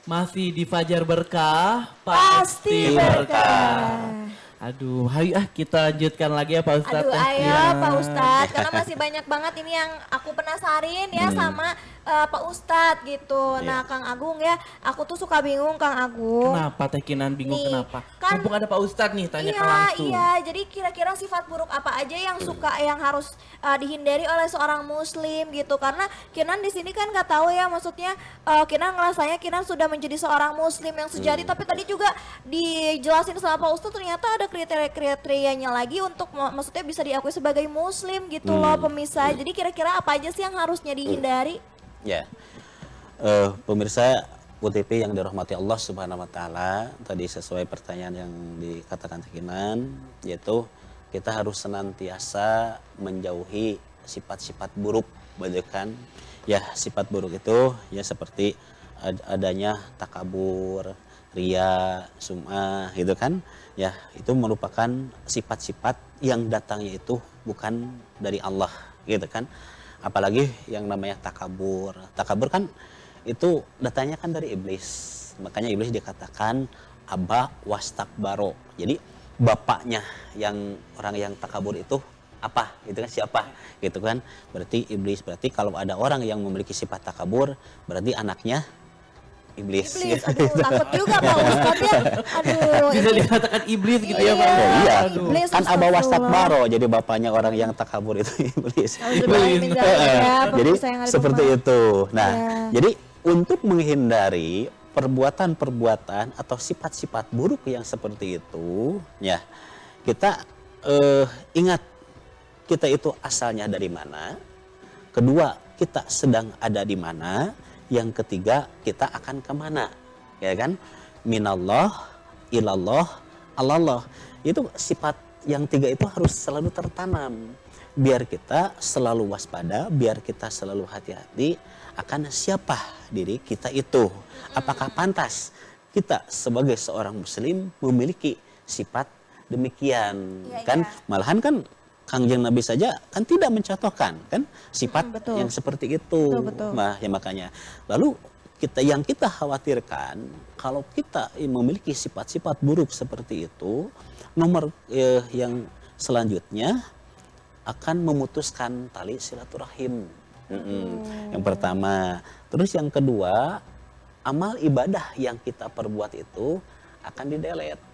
Masih di Fajar Berkah, Pasti berkah. Aduh, ayo kita lanjutkan lagi ya Pak Ustadz. Aduh ayo Pak Ustadz, karena masih banyak banget ini yang aku penasarin ya sama Pak Ustadz gitu. Nah Kang Agung ya, aku tuh suka bingung Kang Agung. Kenapa Teh Kinan bingung Nih, kenapa? kan- Mumpung ada Pak Ustadz nih, tanyakan Iya, langsung. iya. Jadi kira-kira sifat buruk apa aja yang yang harus dihindari oleh seorang muslim gitu. Karena Kinan di sini kan nggak tahu ya, maksudnya Kinan ngerasanya Kinan sudah menjadi seorang muslim yang sejati. Tapi tadi juga dijelasin sama Pak Ustadz ternyata ada kriterianya lagi untuk maksudnya bisa diakui sebagai muslim gitu loh pemirsa. Jadi kira-kira apa aja sih yang harusnya dihindari? Ya, pemirsa UTP yang dirahmati Allah Subhanahu Wa Taala, tadi sesuai pertanyaan yang dikatakan Tekinan, yaitu kita harus senantiasa menjauhi sifat-sifat buruk, kan? Ya, sifat buruk itu ya seperti adanya takabur, ria, sum'ah, gitu kan? Ya, itu merupakan sifat-sifat yang datangnya itu bukan dari Allah, gitu kan? Apalagi yang namanya takabur. Takabur kan itu datanya kan dari iblis. Makanya iblis dikatakan aba wastakbaro. Jadi bapaknya yang orang yang takabur itu apa? Itu kan siapa? Gitu kan? Berarti iblis. Berarti kalau ada orang yang memiliki sifat takabur, berarti anaknya iblis. Iblis, aduh takut juga Pak Ustadz ya. Aduh, Bisa ini dikatakan iblis gitu ya Pak. Iya. Oh, iya, Iblis, kan aba astagfirullah. wastakbaro. Jadi bapaknya orang yang takabur itu iblis. Auzubillahiminzalik ya, Jadi pemirsa yang ada di seperti rumah. itu. Nah, Ya. jadi untuk menghindari perbuatan-perbuatan atau sifat-sifat buruk yang seperti itu, ya kita ingat kita itu asalnya dari mana. Kedua, kita sedang ada di mana. Yang ketiga, kita akan kemana, ya kan? Minallah, ilallah, alallah. Itu sifat yang tiga itu harus selalu tertanam. Biar kita selalu waspada, biar kita selalu hati-hati akan siapa diri kita itu. Apakah pantas kita sebagai seorang muslim memiliki sifat demikian, Iya, kan? iya. Malahan kan Kangjeng Nabi saja kan tidak mencontohkan kan sifat betul. yang seperti itu. Betul. Nah, ya makanya. Lalu kita khawatirkan kalau kita memiliki sifat-sifat buruk seperti itu, nomor yang selanjutnya akan memutuskan tali silaturahim. Yang pertama. Terus yang kedua, amal ibadah yang kita perbuat itu akan didelete,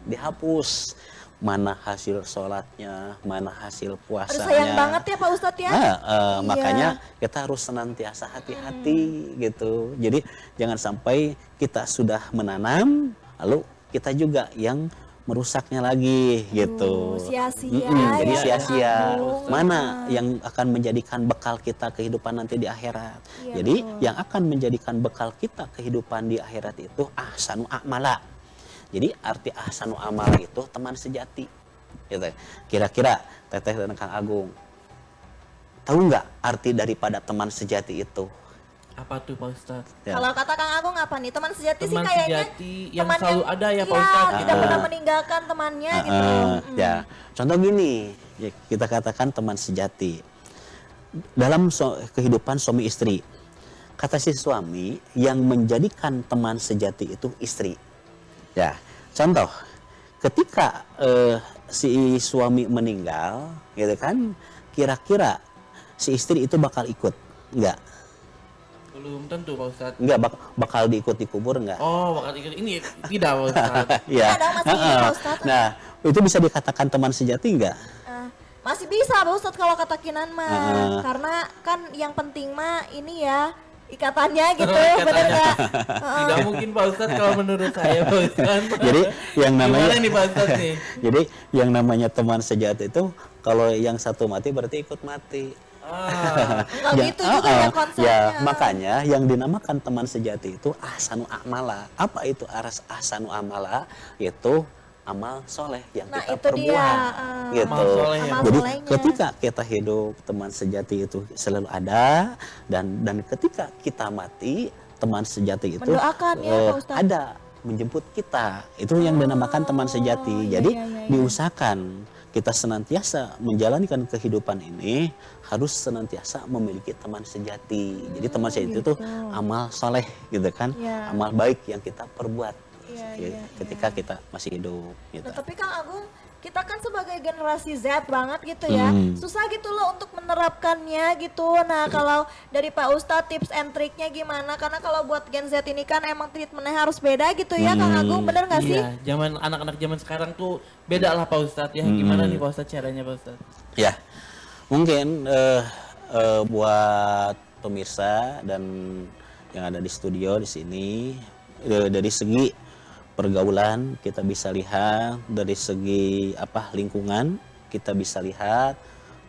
dihapus. Mana hasil sholatnya, mana hasil puasanya. Aduh sayang banget ya Pak Ustadz ya. Nah, Iya. makanya kita harus senantiasa hati-hati gitu. Jadi jangan sampai kita sudah menanam, lalu kita juga yang merusaknya lagi gitu. sia-sia Jadi ya, sia-sia. Agung. Mana yang akan menjadikan bekal kita kehidupan nanti di akhirat. Iya, Jadi betul. yang akan menjadikan bekal kita kehidupan di akhirat itu ahsanu a'mala. Jadi arti ahsanu amala itu teman sejati. Gitu. Kira-kira Teteh dan Kang Agung tahu nggak arti daripada teman sejati itu? Apa tuh Pak Ustadz? Ya. Kalau kata Kang Agung apa nih? Teman sejati sih Teman kayaknya sejati yang teman selalu ada ya Pak iya, Ustadz. tidak pernah meninggalkan temannya gitu. Ya, contoh gini, ya, kita katakan teman sejati dalam kehidupan suami istri. Kata si suami yang menjadikan teman sejati itu istri. Ya, contoh, ketika si suami meninggal, gitu kan, kira-kira si istri itu bakal ikut, enggak? Belum tentu Pak Ustadz. Enggak, bakal diikut dikubur enggak? Oh, bakal ikut ini tidak Pak Ustadz. Ya. Ada masih Pak Ustadz. Nah, itu bisa dikatakan teman sejati enggak? Masih bisa Pak Ustadz kalau kata Kinan mah. Karena kan yang penting mah ini ya ikatannya gitu, Ikatannya. bener nggak? Tidak mungkin Pak Ustadz kalau menurut saya Pak Ustadz. Jadi yang namanya Gimana nih Pak Ustadz nih? Jadi yang namanya teman sejati itu kalau yang satu mati berarti ikut mati. Nggak gitu juga ya konsepnya. Ya, makanya yang dinamakan teman sejati itu ahsanu amala. Apa itu ahsanu amala? Yaitu amal soleh yang Nah, kita itu perbuat. dia, Gitu. Amal soleh ya. Amal Jadi solehnya. ketika kita hidup, teman sejati itu selalu ada, dan ketika kita mati, teman sejati itu Mendoakan ya, Pak Ustadz. ada menjemput kita. Itu yang dinamakan teman sejati. iya, Jadi iya, iya. diusahakan kita senantiasa menjalankan kehidupan ini harus senantiasa memiliki teman sejati. Jadi teman sejati itu amal soleh gitu kan, Iya. amal baik yang kita perbuat Iya, ketika kita masih hidup gitu. Nah, tapi Kang Agung, kita kan sebagai generasi Z banget gitu ya, susah gitu loh untuk menerapkannya gitu. Nah, kalau dari Pak Ustadz tips and triknya gimana? Karena kalau buat Gen Z ini kan emang treatmentnya harus beda gitu ya, Kang Agung, bener gak sih? Iya, zaman anak-anak zaman sekarang tuh beda lah Pak Ustadz ya. Gimana nih Pak Ustadz caranya Pak Ustadz? Ya, mungkin buat pemirsa dan yang ada di studio di sini, dari segi pergaulan kita bisa lihat, dari segi lingkungan kita bisa lihat,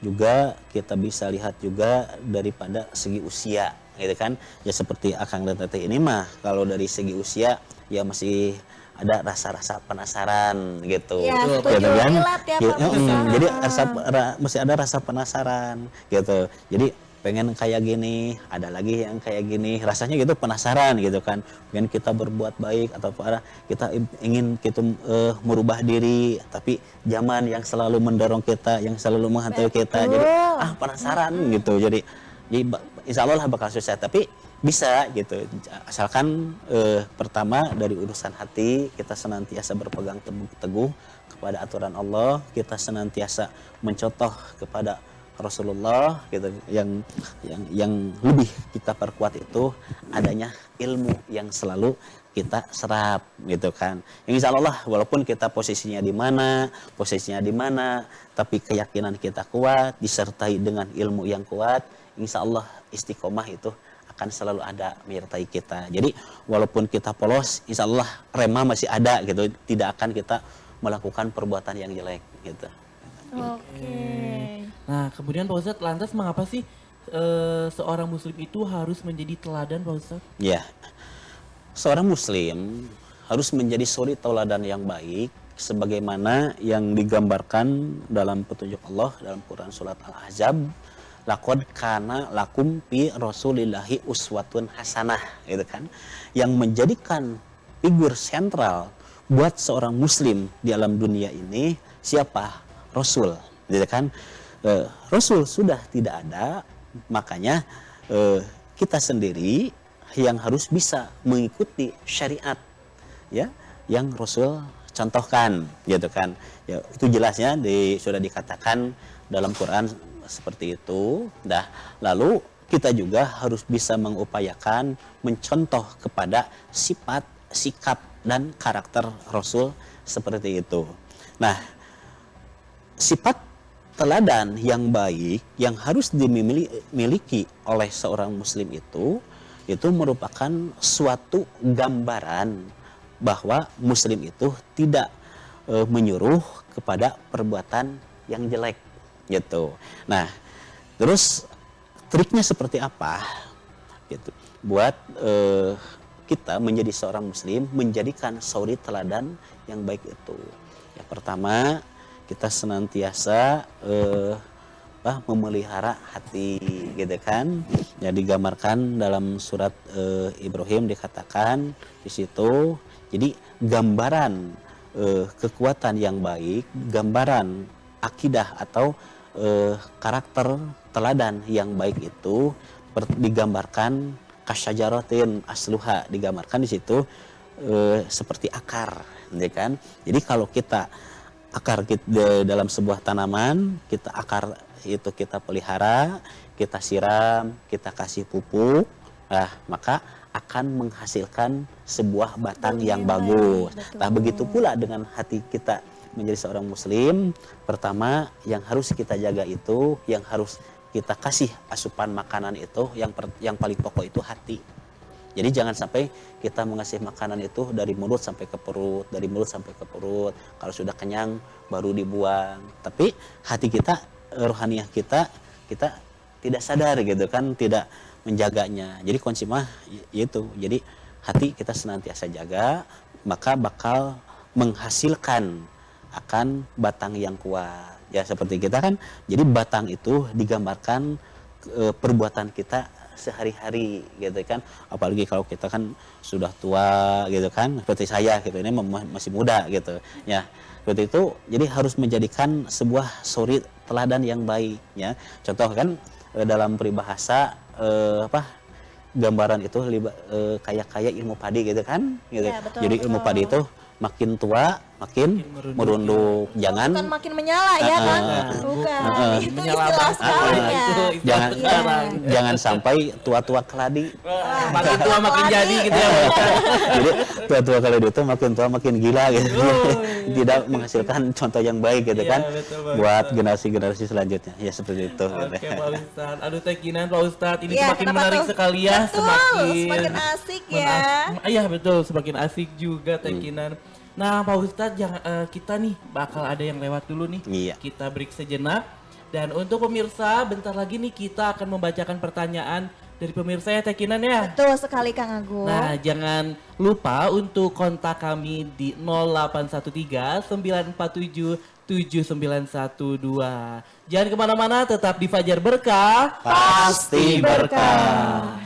juga kita bisa lihat juga daripada segi usia gitu kan. Ya seperti Akang dan Teteh ini mah kalau dari segi usia ya masih ada rasa-rasa penasaran gitu. Ya, Gitu setuju. kan? Relate ya, Pak Musa. Jadi masih ada rasa penasaran gitu. Jadi pengen kayak gini, ada lagi yang kayak gini, rasanya gitu penasaran gitu kan. Pengen kita berbuat baik atau kita ingin kita merubah diri, tapi zaman yang selalu mendorong kita, yang selalu menghantui kita, jadi penasaran gitu. Jadi insya Allah lah bakal susah, tapi bisa gitu. Asalkan pertama dari urusan hati kita senantiasa berpegang teguh kepada aturan Allah, kita senantiasa mencontoh kepada Rasulullah gitu. Yang lebih kita perkuat itu adanya ilmu yang selalu kita serap gitu kan. Yang insya Allah walaupun kita posisinya di mana, tapi keyakinan kita kuat disertai dengan ilmu yang kuat, insya Allah istiqomah itu akan selalu ada menyertai kita. Jadi walaupun kita polos, insya Allah rema masih ada gitu, tidak akan kita melakukan perbuatan yang jelek gitu. Oke. Nah, kemudian Pak Ustadz, lantas mengapa sih seorang muslim itu harus menjadi teladan Pak Ustadz? Ya, seorang muslim harus menjadi suri tauladan yang baik sebagaimana yang digambarkan dalam petunjuk Allah dalam Quran surat Al-Ahzab, laqad kana lakum fi rasulillahi uswatun hasanah gitu kan, yang menjadikan figur sentral buat seorang muslim di alam dunia ini siapa? Rasul gitu kan. Rasul sudah tidak ada, makanya kita sendiri yang harus bisa mengikuti syariat ya yang Rasul contohkan gitu kan. Ya, itu jelasnya sudah dikatakan dalam Quran seperti itu. Nah, lalu kita juga harus bisa mengupayakan mencontoh kepada sifat, sikap dan karakter Rasul seperti itu. Nah, sifat teladan yang baik yang harus dimiliki oleh seorang muslim itu merupakan suatu gambaran bahwa muslim itu tidak menyuruh kepada perbuatan yang jelek gitu. Nah, terus triknya seperti apa gitu buat kita menjadi seorang muslim, menjadikan suri teladan yang baik itu. Yang pertama, kita senantiasa memelihara hati gitu kan. Ya digambarkan dalam surat Ibrahim dikatakan di situ. Jadi gambaran kekuatan yang baik, gambaran akidah atau karakter teladan yang baik itu digambarkan kasyajaratin asluha, digambarkan di situ seperti akar gitu kan. Jadi kalau kita akar kita dalam sebuah tanaman, akar itu kita pelihara, kita siram, kita kasih pupuk, maka akan menghasilkan sebuah batang yang bagus. Nah, begitu pula dengan hati kita menjadi seorang muslim, pertama yang harus kita jaga itu, yang harus kita kasih asupan makanan itu, yang paling pokok itu hati. Jadi jangan sampai kita mengasih makanan itu dari mulut sampai ke perut, dari mulut sampai ke perut. Kalau sudah kenyang baru dibuang. Tapi hati kita, rohaniah kita tidak sadar gitu kan, tidak menjaganya. Jadi kunci mah itu. Jadi hati kita senantiasa jaga, maka bakal menghasilkan akan batang yang kuat. Ya seperti kita kan. Jadi batang itu digambarkan perbuatan kita sehari-hari gitu kan, apalagi kalau kita kan sudah tua gitu kan, seperti saya gitu, ini masih muda gitu ya, seperti itu. Jadi harus menjadikan sebuah suri teladan yang baik ya. Contoh kan dalam peribahasa gambaran itu kayak ilmu padi gitu kan gitu. Ya, betul, Jadi ilmu betul. padi itu makin tua makin merunduk. Jangan Bukan makin menyala ya kan? Bukan. Itu Menyala istilah banget. sekarang Itu ya. istilah jangan sekarang. jangan sampai tua-tua keladi. Wah, makin tua makin Lagi. jadi gitu ya. Jadi tua-tua keladi itu makin tua makin gila gitu. Oh, Tidak menghasilkan contoh yang baik gitu Iya, kan betul, Pak buat Ustadz. generasi-generasi selanjutnya. Ya seperti itu. Oke Pak Ustadz, aduh Teh Kinan Pak Ustadz, ini Iya, semakin kenapa menarik tuh? sekali ya, Betul, semakin asik ya. Iya betul, semakin asik juga Teh Kinan. Nah Pak Ustadz, kita nih bakal ada yang lewat dulu nih, Iya. kita break sejenak. Dan untuk pemirsa, bentar lagi nih kita akan membacakan pertanyaan dari pemirsa ya Teh Kinan ya. Betul sekali Kang Agung. Nah, jangan lupa untuk kontak kami di 0813 947 7912. Jangan kemana-mana, tetap di Fajar Berkah. Pasti berkah.